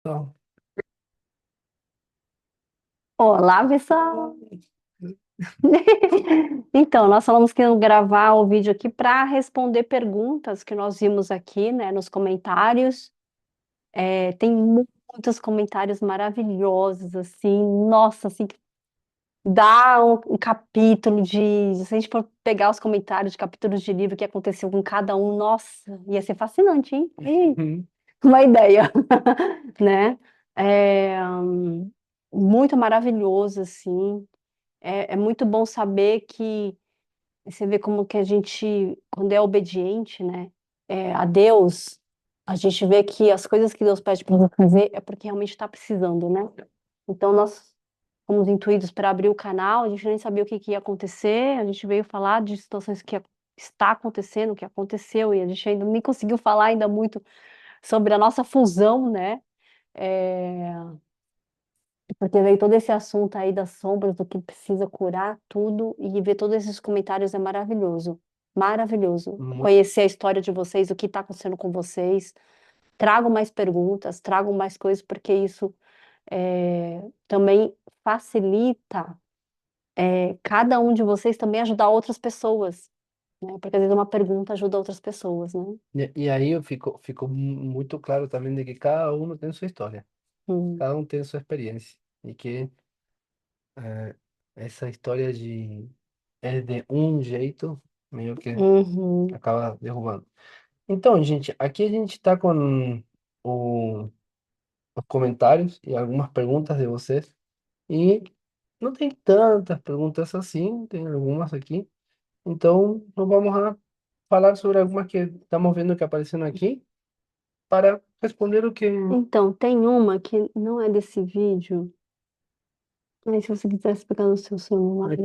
Então, Olá, pessoal! Então, nós falamos que íamos gravar o vídeo aqui para responder perguntas que nós vimos aqui, né, nos comentários. Tem muitos comentários maravilhosos, assim, nossa, assim, que dá um capítulo de. Se a gente for pegar os comentários de capítulos de livro que aconteceu com cada um, nossa, ia ser fascinante, hein? uhum, Uma ideia, né? Muito maravilhoso, assim. É muito bom saber que você vê como que a gente, quando é obediente, né, a Deus, a gente vê que as coisas que Deus pede para você fazer é porque realmente está precisando, né? Então nós fomos intuídos para abrir o canal, a gente nem sabia o que, que ia acontecer, a gente veio falar de situações que está acontecendo, que aconteceu, e a gente ainda nem conseguiu falar ainda muito sobre a nossa fusão, né? É, porque veio todo esse assunto aí das sombras, do que precisa curar tudo, e ver todos esses comentários é maravilhoso. Maravilhoso. muito, Conhecer a história de vocês, o que está acontecendo com vocês. Tragam mais perguntas, tragam mais coisas, porque isso também facilita cada um de vocês também ajudar outras pessoas, né? Porque às vezes uma pergunta ajuda outras pessoas, né? e aí ficou muito claro também de que cada um tem sua história, Hum. cada um tem sua experiência e que eh, essa história de é de um jeito meio que Uhum. acaba derrubando. Então, gente, aqui a gente está com o- os comentários e algumas perguntas de vocês e não tem tantas perguntas assim, tem algumas aqui. Então, nós vamos a falar sobre algumas que estamos vendo que aparecendo aqui para responder o que Então, tem uma que não é desse vídeo. Aí, se você quiser explicar no seu celular, aqui.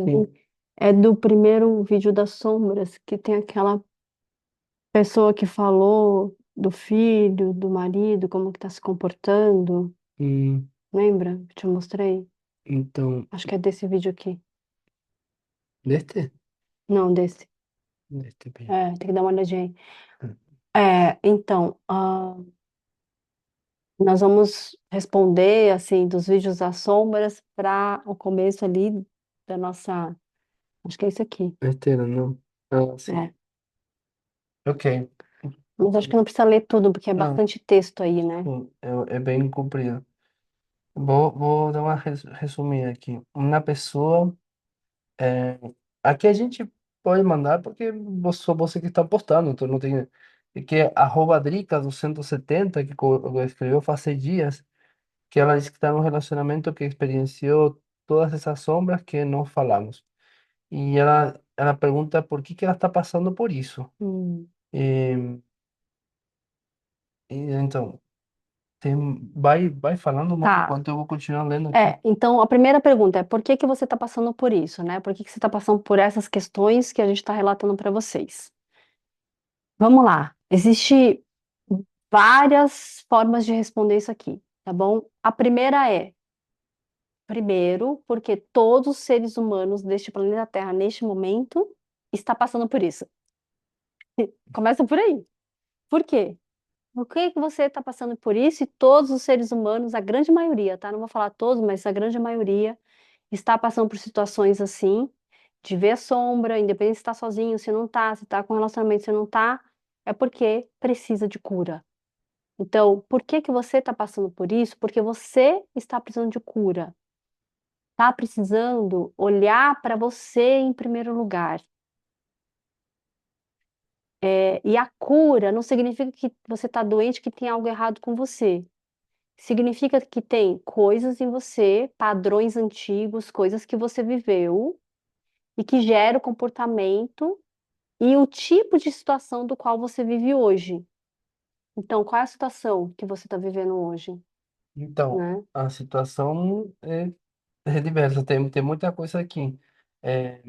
é do primeiro vídeo das sombras, que tem aquela pessoa que falou do filho, do marido, como que tá se comportando. Hum, Lembra? Que eu te mostrei? então, Acho que é desse vídeo aqui. deste? Não, desse. Deste bem. É, tem que dar uma olhadinha aí. Então, nós vamos responder, assim, dos vídeos das sombras para o começo ali da nossa. Acho que é isso aqui. Este não. Ah, sim. É. Ok. Mas acho que não precisa ler tudo, porque é Não, bastante texto aí, né? sim, é bem comprido. Vou dar uma resumida aqui. Uma pessoa. É, aqui a gente pode mandar porque só você que está postando, então não tem. É que é arroba Drica270, que escreveu faz 6 dias, que ela disse que está num relacionamento que experienciou todas essas sombras que não falamos. E ela pergunta por que ela está passando por isso. Hum. E, então, vai falando mais Tá. enquanto eu vou continuar lendo aqui. Então a primeira pergunta é por que que você está passando por isso, né? Por que que você está passando por essas questões que a gente está relatando para vocês? Vamos lá. Existe várias formas de responder isso aqui, tá bom? A primeira é, primeiro, porque todos os seres humanos deste planeta Terra, neste momento, está passando por isso. Começa por aí. Por quê? Por que que você está passando por isso e todos os seres humanos, a grande maioria, tá? Não vou falar todos, mas a grande maioria está passando por situações assim, de ver sombra, independente se está sozinho, se não tá, se está com relacionamento, se não tá, é porque precisa de cura. Então, por que que você está passando por isso? Porque você está precisando de cura. Está precisando olhar para você em primeiro lugar. E a cura não significa que você está doente, que tem algo errado com você. Significa que tem coisas em você, padrões antigos, coisas que você viveu e que gera o comportamento e o tipo de situação do qual você vive hoje. Então, qual é a situação que você está vivendo hoje, Então, né? a situação é diversa, tem muita coisa aqui. É,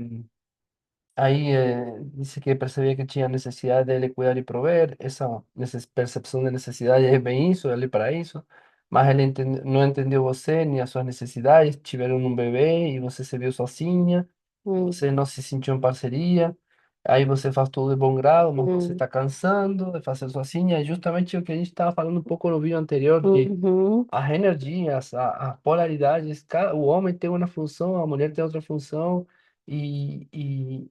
aí disse que percebia que tinha necessidade dele cuidar e prover, essa percepção de necessidade é bem isso, ele para isso, mas ele não entendeu você nem as suas necessidades, tiveram um bebê e você se viu sozinha, Hum. você não se sentiu em parceria, Aí você faz tudo de bom grado, mas você Hum, está cansando de fazer sozinha. É justamente o que a gente estava falando um pouco no vídeo anterior, que uhum. as energias, as polaridades, o homem tem uma função, a mulher tem outra função, e, e,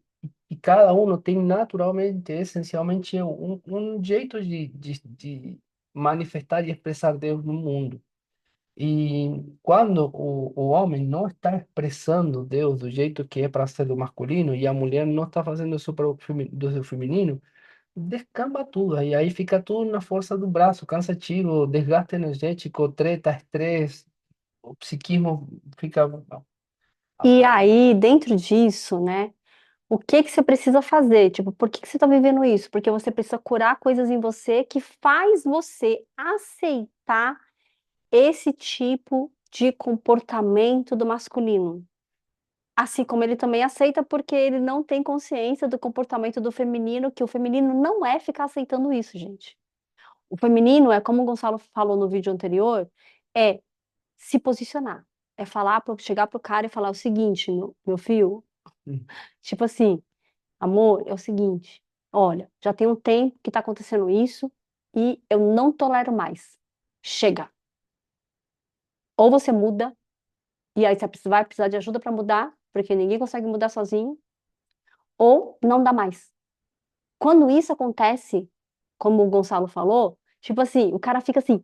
e cada um tem naturalmente, essencialmente, um jeito de manifestar e expressar Deus no mundo. E quando o homem não está expressando Deus do jeito que é para ser do masculino, e a mulher não está fazendo isso para do seu feminino, descamba tudo. E aí fica tudo na força do braço, cansativo, desgaste energético, treta, estresse, o psiquismo fica. E aí, dentro disso, né? O que que você precisa fazer? Tipo, por que que você está vivendo isso? Porque você precisa curar coisas em você que faz você aceitar esse tipo de comportamento do masculino. Assim como ele também aceita porque ele não tem consciência do comportamento do feminino, que o feminino não é ficar aceitando isso, gente. O feminino é, como o Gonçalo falou no vídeo anterior, é se posicionar. É falar, chegar pro cara e falar o seguinte, meu filho, tipo assim, amor, é o seguinte, olha, já tem um tempo que tá acontecendo isso e eu não tolero mais. Chega. Ou você muda, e aí você vai precisar de ajuda para mudar, porque ninguém consegue mudar sozinho, ou não dá mais. Quando isso acontece, como o Gonçalo falou, tipo assim, o cara fica assim,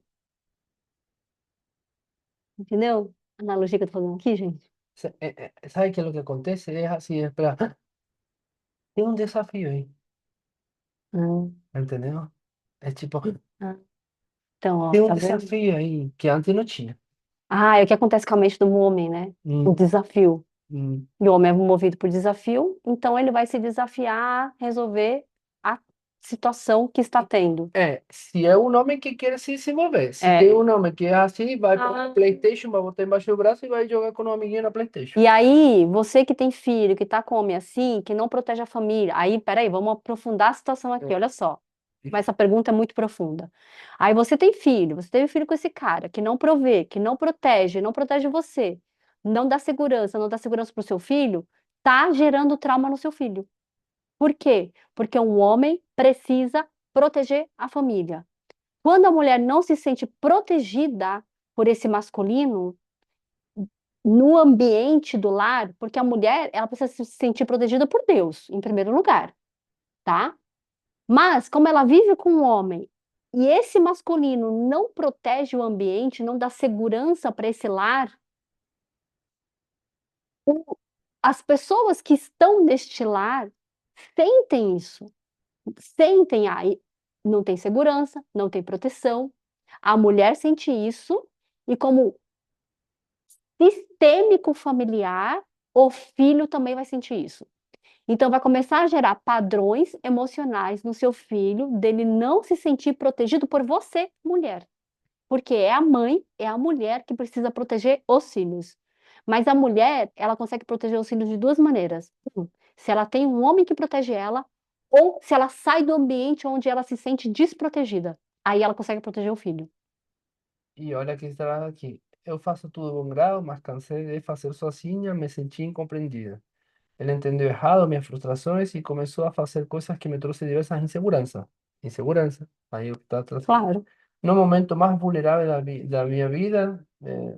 entendeu? A analogia que eu tô fazendo aqui, gente. ¿Sabe qué es lo que acontece? Es así, espera, tem um desafio aí, Ah, entendeu? É tipo, ah. Então, ó, tem um tá vendo? desafio aí que antes não tinha. Ah, é o que acontece com a mente do homem, né? O Hum, desafio. hum. E o homem é movido por desafio, então ele vai se desafiar a resolver a situação que está tendo. É, se é um homem que quer se desenvolver. Se tem É. um homem que é assim, vai para Ah. PlayStation, vai botar embaixo do braço e vai jogar com um amiguinho na PlayStation. E aí, você que tem filho, que tá com homem assim, que não protege a família, aí, peraí, vamos aprofundar a situação aqui, olha só. Mas essa pergunta é muito profunda. Aí você tem filho, você teve filho com esse cara que não provê, que não protege você, não dá segurança pro seu filho, tá gerando trauma no seu filho. Por quê? Porque um homem precisa proteger a família. Quando a mulher não se sente protegida por esse masculino, no ambiente do lar, porque a mulher, ela precisa se sentir protegida por Deus, em primeiro lugar, tá? Mas, como ela vive com um homem e esse masculino não protege o ambiente, não dá segurança para esse lar, as pessoas que estão neste lar sentem isso, sentem aí, não tem segurança, não tem proteção. A mulher sente isso e como sistêmico familiar, o filho também vai sentir isso. Então, vai começar a gerar padrões emocionais no seu filho, dele não se sentir protegido por você, mulher. Porque é a mãe, é a mulher que precisa proteger os filhos. Mas a mulher, ela consegue proteger os filhos de duas maneiras. Se ela tem um homem que protege ela, ou se ela sai do ambiente onde ela se sente desprotegida. Aí ela consegue proteger o filho. E olha que está aqui. Eu faço tudo de bom grado, mas cansei de fazer sozinha, me senti incompreendida. Ele entendeu errado minhas frustrações e começou a fazer coisas que me trouxe diversas inseguranças. Insegurança. Aí eu está trazendo. Claro. No momento más vulnerable da minha vida,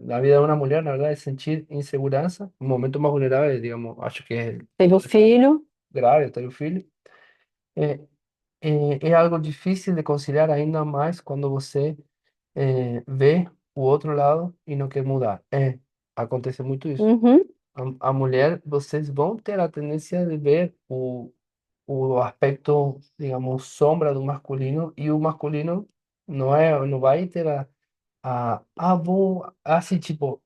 da vida de uma mulher, na verdade, é sentir insegurança. O momento mais vulnerável, digamos, acho que é Teve o filho. grave, ter o filho. É, é algo difícil de conciliar ainda mais quando você vê o outro lado e não quer mudar. Acontece muito isso. Uhum. A mulher, vocês vão ter a tendência de ver o aspecto, digamos, sombra do masculino e o masculino não vai ter vou, assim, tipo,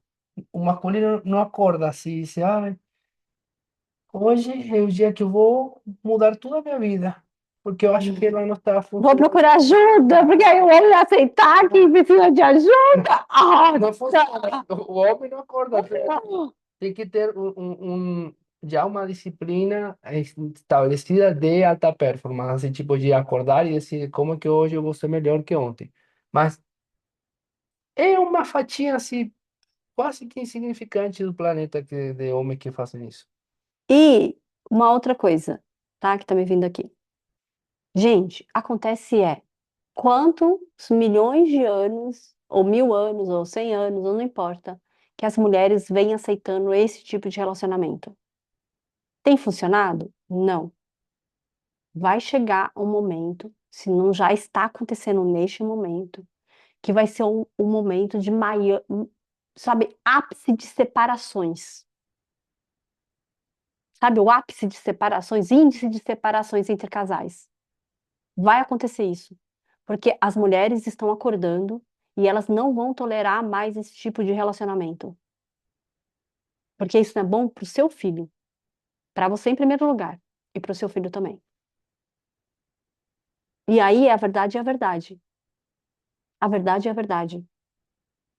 o masculino não acorda assim, e diz, hoje é o dia que eu vou mudar toda a minha vida, porque eu acho que ela não está Vou funcionando. procurar ajuda, porque aí o homem vai aceitar que precisa de ajuda. Ah, Não funciona. tá. O homem não acorda. Tem que ter já uma disciplina estabelecida de alta performance, assim, tipo de acordar e dizer como é que hoje eu vou ser melhor que ontem. Mas é uma fatia assim, quase que insignificante do planeta de homens que fazem isso. E uma outra coisa. tá? Que tá me vindo aqui. Gente, acontece quantos milhões de anos, ou 1.000 anos, ou 100 anos, ou não importa, que as mulheres vêm aceitando esse tipo de relacionamento. Tem funcionado? Não. Vai chegar um momento, se não já está acontecendo neste momento, que vai ser um momento de maior, sabe, ápice de separações. Sabe, o ápice de separações, índice de separações entre casais. Vai acontecer isso. Porque as mulheres estão acordando e elas não vão tolerar mais esse tipo de relacionamento. Porque isso não é bom para o seu filho, para você em primeiro lugar, e para o seu filho também. E aí a verdade é a verdade. A verdade é a verdade.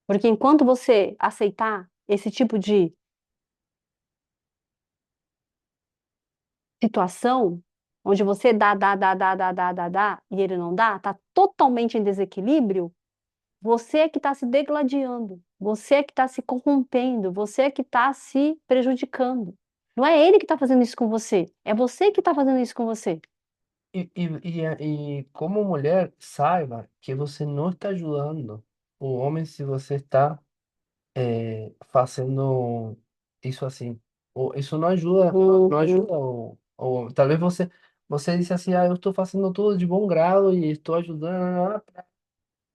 Porque enquanto você aceitar esse tipo de situação, onde você dá, e ele não dá, tá totalmente em desequilíbrio, você é que está se degladiando, você é que está se corrompendo, você é que está se prejudicando. Não é ele que está fazendo isso com você, é você que está fazendo isso com você. E como mulher, saiba que você não está ajudando o homem se você está fazendo isso assim. Isso não ajuda, não Uhum. ajuda talvez você disse assim, ah, eu estou fazendo tudo de bom grado e estou ajudando.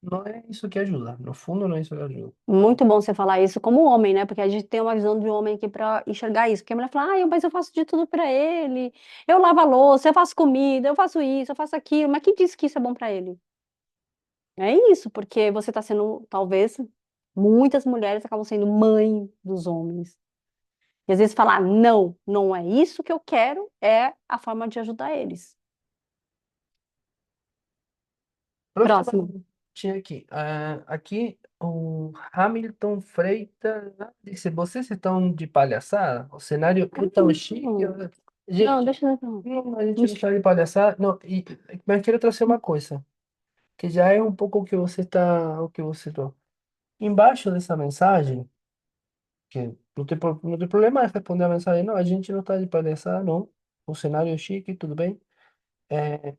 Não é isso que ajuda. No fundo, não é isso que ajuda. Muito bom você falar isso como homem, né? Porque a gente tem uma visão de homem aqui para enxergar isso. Porque a mulher fala, mas eu faço de tudo para ele, eu lavo a louça, eu faço comida, eu faço isso, eu faço aquilo. Mas quem disse que isso é bom para ele? É isso, porque você está sendo, talvez, muitas mulheres acabam sendo mãe dos homens. E às vezes falar, não, não é isso que eu quero, é a forma de ajudar eles. Próxima Próximo. tinha aqui. Aqui o Hamilton Freitas disse: Vocês estão de palhaçada? O cenário é tão chique. Não, não, Gente, deixa eu ver. não, a gente não Ixi, está de palhaçada. Não, mas quero trazer uma coisa, que já é um pouco o que você está. O que você tá. Embaixo dessa mensagem, que não tem problema em responder a mensagem, não, a gente não está de palhaçada, não. O cenário é chique, tudo bem. É,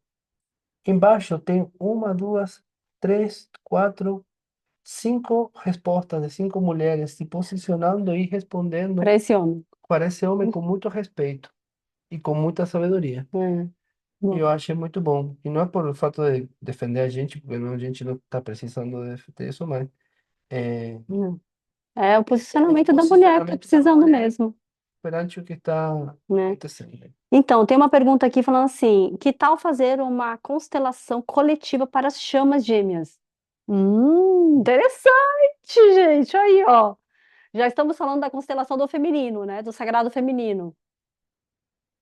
embaixo tem uma, duas, três, quatro. Cinco respostas de cinco mulheres se posicionando e respondendo para esse homem. para esse homem com muito respeito e com muita sabedoria. É, E bom, eu achei muito bom. E não é por o fato de defender a gente, porque a gente não está precisando defender isso, mas é, não. É o é o posicionamento da mulher que está posicionamento da precisando mulher mesmo, perante o que está né? acontecendo. Então, tem uma pergunta aqui falando assim: que tal fazer uma constelação coletiva para as chamas gêmeas? Interessante, gente. Aí, ó. Já estamos falando da constelação do feminino, né? Do sagrado feminino.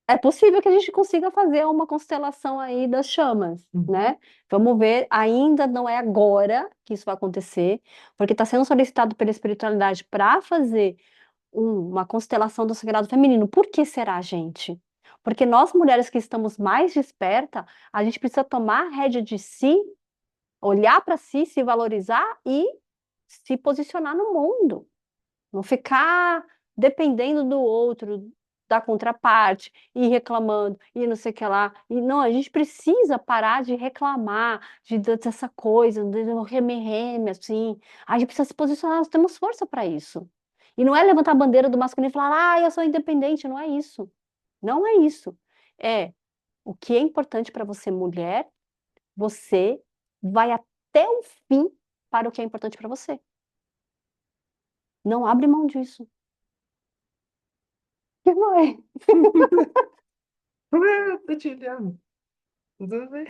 É possível que a gente consiga fazer uma constelação aí das chamas, Uhum. né? Vamos ver, ainda não é agora que isso vai acontecer, porque está sendo solicitado pela espiritualidade para fazer uma constelação do sagrado feminino. Por que será, gente? Porque nós mulheres que estamos mais despertas, a gente precisa tomar a rédea de si, olhar para si, se valorizar e se posicionar no mundo. Não ficar dependendo do outro, da contraparte, e reclamando, e não sei o que lá. E não, a gente precisa parar de reclamar, dessa coisa, de reme-reme, assim. A gente precisa se posicionar, nós temos força para isso. E não é levantar a bandeira do masculino e falar, eu sou independente, não é isso. Não é isso. É o que é importante para você, mulher, você vai até o fim para o que é importante para você. Não abre mão disso. Que vai. Tô te olhando. Tudo bem?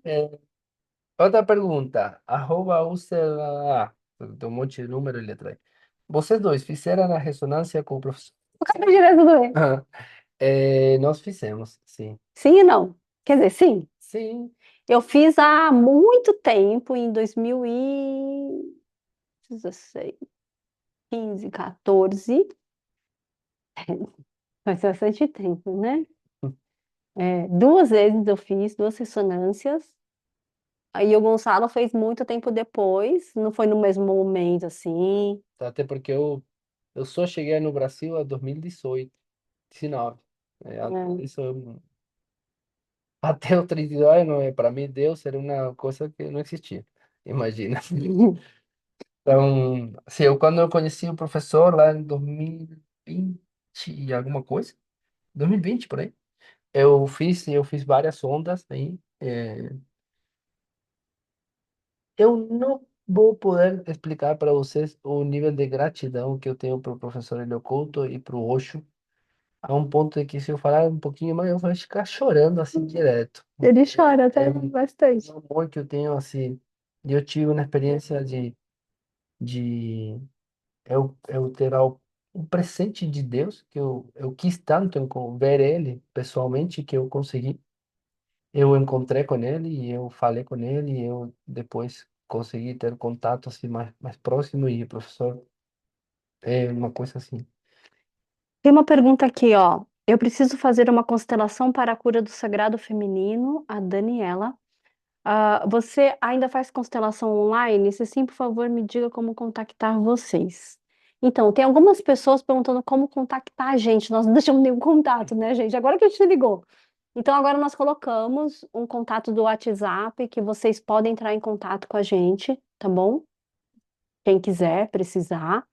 É, outra pergunta. Arroba usa. Tem um monte de número ali atrás. Vocês dois fizeram a ressonância com o professor? O cara direto doer. Nós fizemos, sim. Sim e não. Quer dizer, sim. Sim, Eu fiz há muito tempo, em 2016, 15, 14. Faz bastante tempo, né? Duas vezes eu fiz, duas ressonâncias. Aí o Gonçalo fez muito tempo depois, não foi no mesmo momento, assim. até porque eu só cheguei no Brasil em 2018. 19. É. Isso, até os 32 anos, para mim, Deus era uma coisa que não existia. Imagina. Então, assim, quando eu conheci o professor lá em 2020 e alguma coisa, 2020 por aí, eu fiz várias ondas aí. Eu não vou poder explicar para vocês o nível de gratidão que eu tenho para o professor Helio Couto e para o Osho, a um ponto de que se eu falar um pouquinho mais, eu vou ficar chorando assim direto. Ele chora É até bastante. um amor que eu tenho assim, e eu tive uma experiência de eu ter o presente de Deus, que eu quis tanto ver ele pessoalmente, que eu consegui. Eu encontrei com ele e eu falei com ele e eu depois consegui ter contato assim mais próximo e o professor é uma coisa assim. Tem uma pergunta aqui, ó. Eu preciso fazer uma constelação para a cura do sagrado feminino, a Daniela. Você ainda faz constelação online? Se sim, por favor, me diga como contactar vocês. Então, tem algumas pessoas perguntando como contactar a gente. Nós não deixamos nenhum contato, né, gente? Agora que a gente ligou. Então, agora nós colocamos um contato do WhatsApp que vocês podem entrar em contato com a gente, tá bom? Quem quiser, precisar.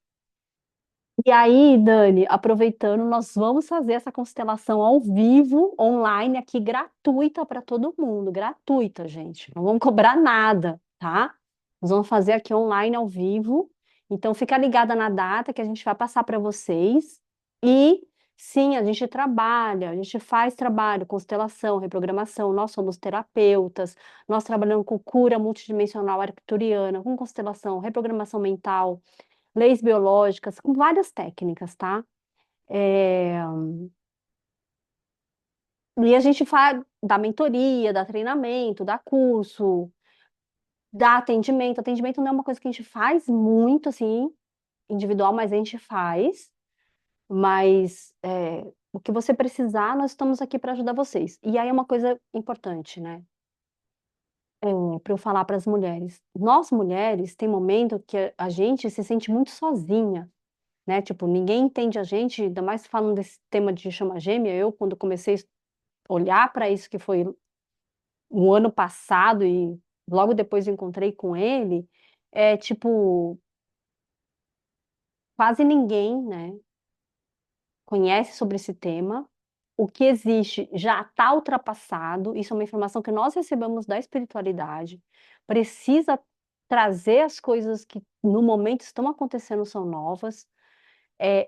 E aí, Dani, aproveitando, nós vamos fazer essa constelação ao vivo, online, aqui, gratuita para todo mundo. Gratuita, gente. Não vamos cobrar nada, tá? Nós vamos fazer aqui online, ao vivo. Então, fica ligada na data que a gente vai passar para vocês. E, sim, a gente trabalha, a gente faz trabalho, constelação, reprogramação. Nós somos terapeutas, nós trabalhamos com cura multidimensional arcturiana, com constelação, reprogramação mental, leis biológicas, com várias técnicas, tá? É, E a gente faz, dá mentoria, dá treinamento, dá curso, dá atendimento. Atendimento não é uma coisa que a gente faz muito, assim, individual, mas a gente faz. Mas o que você precisar, nós estamos aqui para ajudar vocês. E aí é uma coisa importante, né? Para eu falar para as mulheres. Nós mulheres, tem momento que a gente se sente muito sozinha, né? Tipo, ninguém entende a gente, ainda mais falando desse tema de chama gêmea. Eu, quando comecei a olhar para isso, que foi o ano passado, e logo depois eu encontrei com ele, tipo, quase ninguém, né, conhece sobre esse tema. O que existe já está ultrapassado. Isso é uma informação que nós recebemos da espiritualidade. Precisa trazer as coisas que no momento estão acontecendo são novas.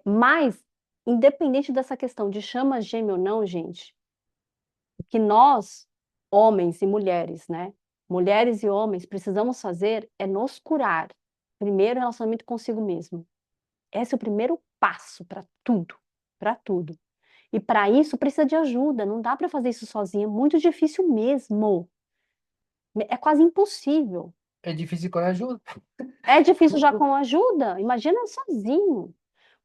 Mas, independente dessa questão de chama gêmea ou não, gente, o que nós, homens e mulheres, né? Mulheres e homens, precisamos fazer é nos curar. Primeiro, relacionamento consigo mesmo. Esse é o primeiro passo para tudo, para tudo. E para isso precisa de ajuda, não dá para fazer isso sozinha, é muito difícil mesmo. É quase impossível. É difícil com ajuda. É difícil já com ajuda, imagina sozinho.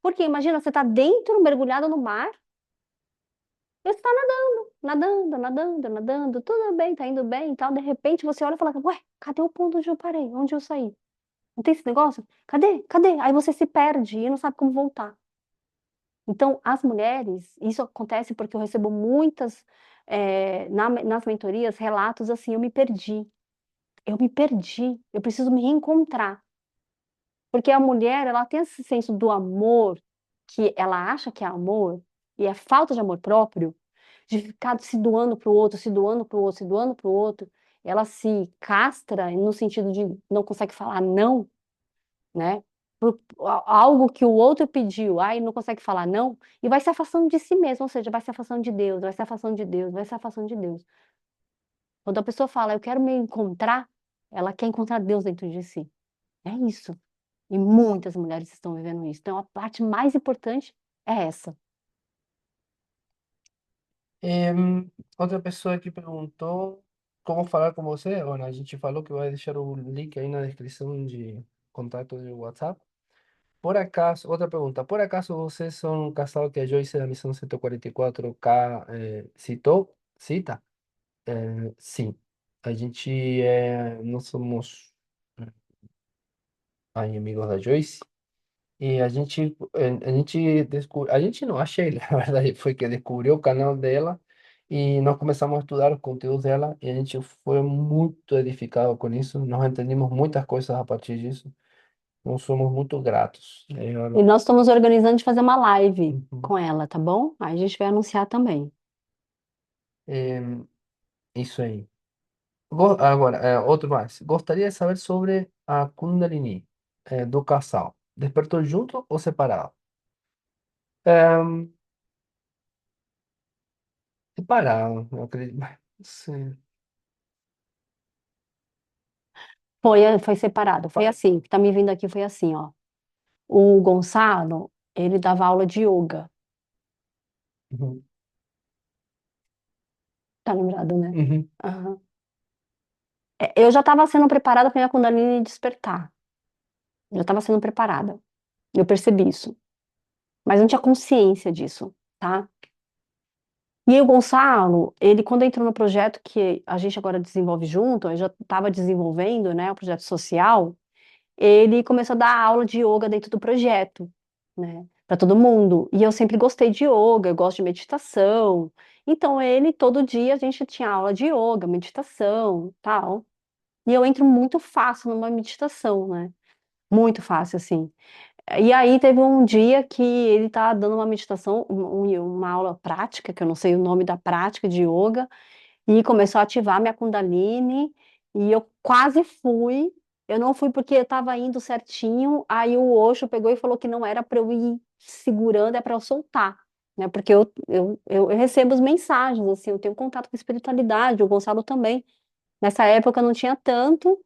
Porque imagina, você está dentro, mergulhado no mar, e você está nadando, nadando, nadando, tudo bem, tá indo bem e tal. De repente você olha e fala, ué, cadê o ponto onde eu parei? Onde eu saí? Não tem esse negócio? Cadê? Cadê? Aí você se perde e não sabe como voltar. Então, as mulheres, isso acontece porque eu recebo muitas, nas mentorias, relatos assim, eu me perdi, eu preciso me reencontrar. Porque a mulher, ela tem esse senso do amor, que ela acha que é amor, e é falta de amor próprio, de ficar se doando para o outro, se doando para o outro, se doando para o outro. Ela se castra no sentido de não consegue falar não, né? Algo que o outro pediu, aí não consegue falar não, e vai se afastando de si mesmo, ou seja, vai se afastando de Deus, vai se afastando de Deus, vai se afastando de Deus. Quando a pessoa fala, eu quero me encontrar, ela quer encontrar Deus dentro de si. É isso. E muitas mulheres estão vivendo isso. Então, a parte mais importante é essa. Outra pessoa que perguntou como falar com você. Bueno, a gente falou que vai deixar o link aí na descrição de contato do WhatsApp. Por acaso, outra pergunta, por acaso vocês são um casal que a Joyce da Missão 144K citou? Cita? Sim. A gente nós somos aí amigos da Joyce. E a gente descobriu, a gente não, achei, na verdade, foi que descobriu o canal dela e nós começamos a estudar os conteúdos dela e a gente foi muito edificado com isso, nós entendimos muitas coisas a partir disso, nós somos muito gratos. E nós estamos organizando de fazer uma live Uhum. com ela, tá bom? Aí a gente vai anunciar também. Em, isso aí. Agora, outro mais. Gostaria de saber sobre a Kundalini, do casal. Despertou junto ou separado? Em, separado, eu acredito. Mas, sim. Foi separado. Foi assim, o que tá me vindo aqui foi assim, ó. O Gonçalo, ele dava aula de yoga. Uhum. Tá lembrado, né? Uhum. Aham. Eu já estava sendo preparada para minha Kundalini despertar. Já estava sendo preparada. Eu percebi isso. Mas não tinha consciência disso, tá? E aí o Gonçalo, ele quando entrou no projeto que a gente agora desenvolve junto, eu já estava desenvolvendo, né, o projeto social, ele começou a dar aula de yoga dentro do projeto, né, para todo mundo. E eu sempre gostei de yoga, eu gosto de meditação. Então ele todo dia a gente tinha aula de yoga, meditação, tal. E eu entro muito fácil numa meditação, né? Muito fácil assim. E aí teve um dia que ele tá dando uma meditação, uma aula prática, que eu não sei o nome da prática de yoga, e começou a ativar minha Kundalini, e eu quase fui. Eu não fui porque eu estava indo certinho, aí o Osho pegou e falou que não era para eu ir segurando, é para eu soltar, né? Porque eu recebo as mensagens, assim, eu tenho contato com a espiritualidade, o Gonçalo também. Nessa época não tinha tanto,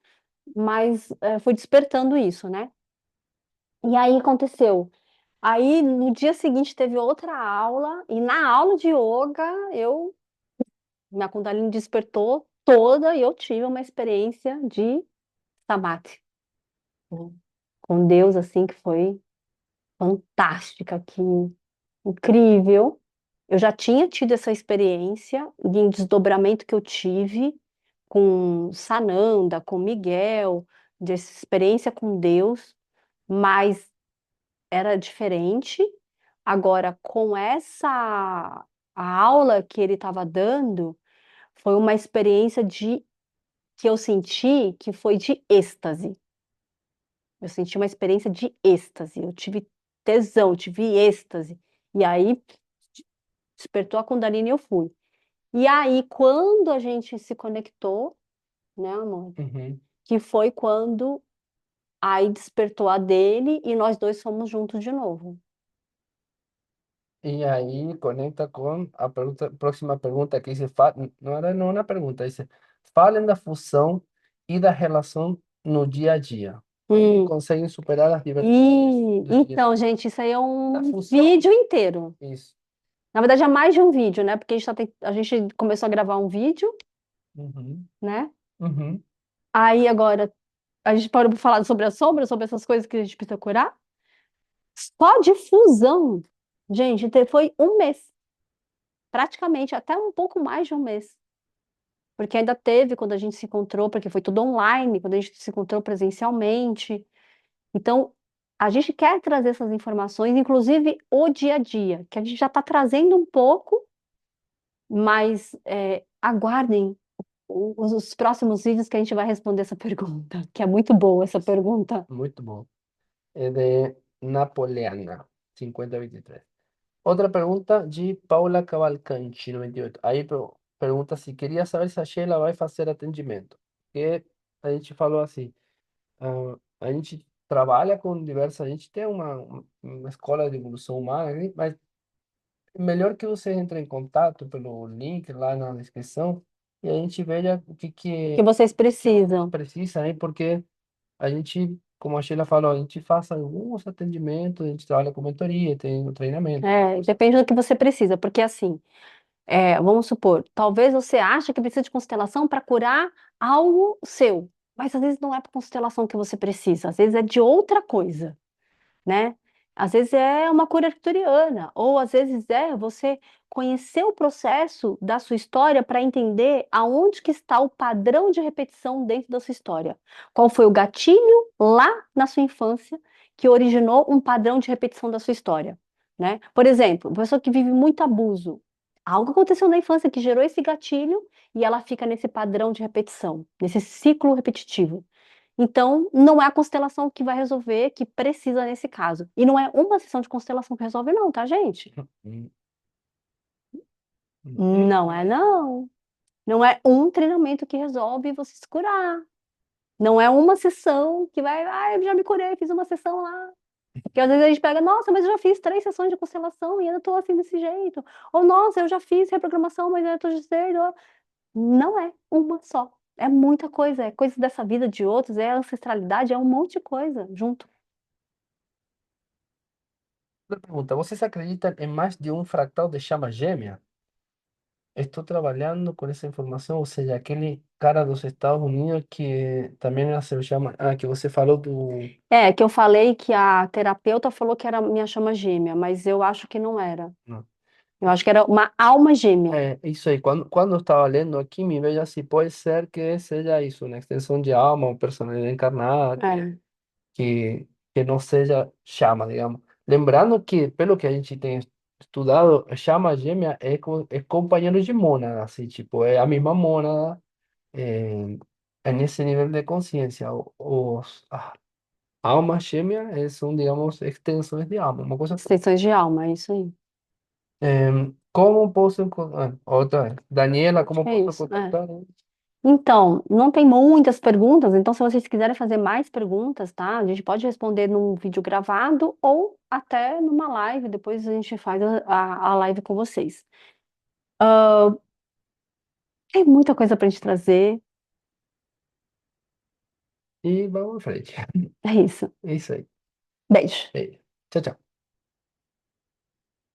mas foi despertando isso, né? E aí aconteceu. Aí no dia seguinte teve outra aula, e na aula de yoga minha Kundalini despertou toda e eu tive uma experiência de samadhi, né? Com Deus, assim, que foi fantástica, que incrível. Eu já tinha tido essa experiência de um desdobramento que eu tive com Sananda, com Miguel, de experiência com Deus, mas era diferente. Agora, com essa a aula que ele estava dando, foi uma experiência de que eu senti que foi de êxtase. Eu senti uma experiência de êxtase. Eu tive tesão, tive êxtase. E aí despertou a Kundalini e eu fui. E aí, quando a gente se conectou, né, amor? Uhum. Que foi quando aí despertou a dele e nós dois fomos juntos de novo. E aí conecta com a próxima pergunta que dice, não era não uma pergunta, dice, falem da fusão e da relação no dia a dia. Como Hum. conseguem superar as diversidades E do dia? então, gente, isso aí é Da um fusão? vídeo inteiro. Isso. Na verdade, é mais de um vídeo, né? Porque a gente começou a gravar um vídeo, Uhum. né? Uhum. Aí agora a gente parou para falar sobre a sombra, sobre essas coisas que a gente precisa curar. Só de fusão, gente, foi um mês, praticamente até um pouco mais de um mês. Porque ainda teve quando a gente se encontrou, porque foi tudo online, quando a gente se encontrou presencialmente. Então, a gente quer trazer essas informações, inclusive o dia a dia, que a gente já está trazendo um pouco, mas aguardem os próximos vídeos que a gente vai responder essa pergunta, que é muito boa essa pergunta. Muito bom. É de Napoleana, 5023. Outra pergunta de Paula Cavalcanti, 98. Aí pergunta se queria saber se a Sheila vai fazer atendimento. Porque a gente falou assim, a gente trabalha com diversas, a gente tem uma escola de evolução humana, né? Mas é melhor que você entre em contato pelo link lá na descrição e a gente veja o que O que vocês precisam. precisa, né? Porque a gente, como a Sheila falou, a gente faz alguns atendimentos, a gente trabalha com mentoria, tem o treinamento. Depende do que você precisa, porque assim, vamos supor, talvez você ache que precisa de constelação para curar algo seu, mas às vezes não é para constelação que você precisa, às vezes é de outra coisa, né? Às vezes é uma cura arcturiana, ou às vezes é você conhecer o processo da sua história para entender aonde que está o padrão de repetição dentro da sua história. Qual foi o gatilho lá na sua infância que originou um padrão de repetição da sua história, né? Por exemplo, uma pessoa que vive muito abuso, algo aconteceu na infância que gerou esse gatilho e ela fica nesse padrão de repetição, nesse ciclo repetitivo. Então, não é a constelação que vai resolver, que precisa nesse caso. E não é uma sessão de constelação que resolve, não, tá, gente? Hum, Não é, não. Não é um treinamento que resolve você se curar. Não é uma sessão que vai, ah, eu já me curei, fiz uma sessão lá. Porque às vezes a gente pega, nossa, mas eu já fiz 3 sessões de constelação e ainda tô assim desse jeito. Ou, nossa, eu já fiz reprogramação, mas ainda tô desse jeito. Não é uma só. É muita coisa. É coisa dessa vida de outros, é ancestralidade, é um monte de coisa junto. Outra pergunta, ¿vocês acreditan en más de un fractal de llama gêmea? Estou trabalhando com essa informação, ou seja, aquele cara dos Estados Unidos que também nasceu chama, que você falou do, É, que eu falei que a terapeuta falou que era minha chama gêmea, mas eu acho que não era. não. Eu acho que era uma alma gêmea. É, isso aí, quando eu estava lendo aqui, me veio assim, pode ser que seja isso, uma extensão de alma, uma personalidade encarnada, É, que, que não seja chama, digamos. Lembrando que, pelo que a gente tem estudado, chama gêmea é companheiro de mônada, assim, tipo, é a mesma mônada, nesse nível de consciência. As almas gêmeas são, digamos, extensões de alma, uma coisa assim. extensões de alma, é isso aí. Como posso encontrar? Outra vez. Daniela, Acho como que é posso isso. É. contactar? Então, não tem muitas perguntas, então se vocês quiserem fazer mais perguntas, tá? A gente pode responder num vídeo gravado ou até numa live, depois a gente faz a live com vocês. Tem muita coisa pra gente trazer, E vamos em frente. é isso. É isso aí. Beijo. É. Tchau, tchau.